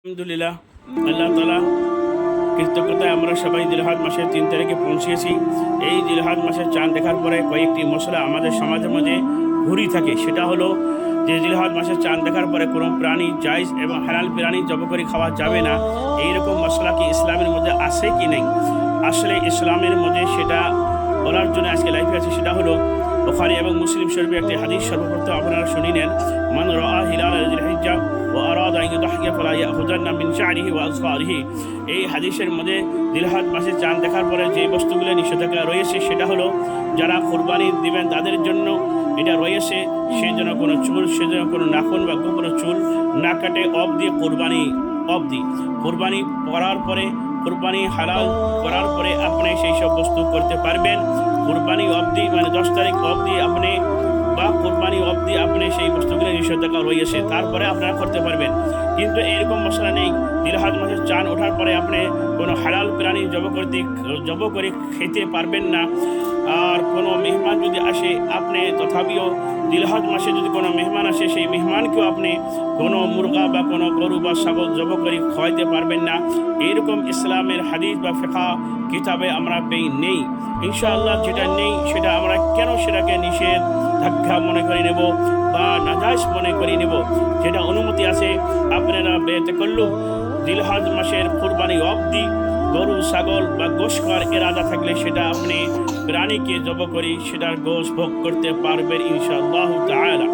আলহামদুলিল্লাহ, আল্লাহ তাআলা কৃতজ্ঞতায় আমরা সবাই জিলহজ মাসের 3 তারিখে পৌঁছেছি। এই জিলহজ মাসের চাঁদ দেখার পরে কয়েকটি মশলা আমাদের সমাজের মধ্যে ঘুরি থাকে। সেটা হলো যে জিলহজ মাসের চাঁদ দেখার পরে কোনো প্রাণী জায়েজ এবং হালাল প্রাণী জব করে খাওয়া যাবে না। এইরকম মশলা কি ইসলামের মধ্যে আছে কি নেই? আসলে ইসলামের মধ্যে সেটা বলার জন্য আজকে লাইভে আছে। সেটা হলো বুখারী এবং মুসলিম শরীফের একটি হাদিস। সর্বপ্রথম আপনারা শুনে নেন, মান রাআ হিলাল যিলহিজ্জা ওয়া আরাদা আন ইউদাহিয়া ফালা ইয়াখুযান্না মিন শা'রিহি ওয়া আযফারিহি। এই হাদিসের মধ্যে জিলহজ মাসে চাঁদ দেখার পরে যে বস্তুগুলো নিষেধাজ্ঞা রয়েছে সেটা হলো যারা কুরবানি দিবেন তাদের জন্য এটা রয়েছে, সেই জন্য কোনো চুল, সেজন্য কোনো নাখুন বা কোনো চুল না কাটে অবধি কোরবানি করার পরে, কোরবানি হালাল করার পরে আপনি সেই সব বস্তু করতে পারবেন। কোরবানি অবধি মানে 10 তারিখ অবধি আপনি বা কোরবানি অবধি আপনি সেই বস্তুগুলো নিষেধাজ্ঞা রয়েছে, তারপরে আপনারা করতে পারবেন। কিন্তু এরকম মশলা নেই জিলহজ মাসের চাঁদ ওঠার পরে আপনি কোনো হালাল প্রাণী জব করে খেতে পারবেন না। আর কোনো মেহমান যদি আসে আপনি তথাপিও জিলহজ মাসে যদি কোনো মেহমান আসে সেই মেহমানকেও আপনি কোনো মুরগা বা কোনো গরু বা ছাগল জব করে খাওয়াইতে পারবেন না। এইরকম ইসলামের হাদিস বা ফিকহ কিতাবে আমরা নেই। ইনশাআল্লাহ যেটা নেই সেটা আমরা কেন সেটাকে নিষেধাজ্ঞা মনে করে নেব বা নাজায়েজ মনে করে নেব? যেটা অনুমতি আছে আপনারা বেতাকাল্লুফ জিলহজ মাসের কুরবানি অবধি গরু ছাগল বা গোশ খাওয়ার ইরাদা থাকলে সেটা আপনি প্রাণীকে জব করে সেটার গোশ ভোগ করতে পারবেন ইনশাআল্লাহ তাআলা।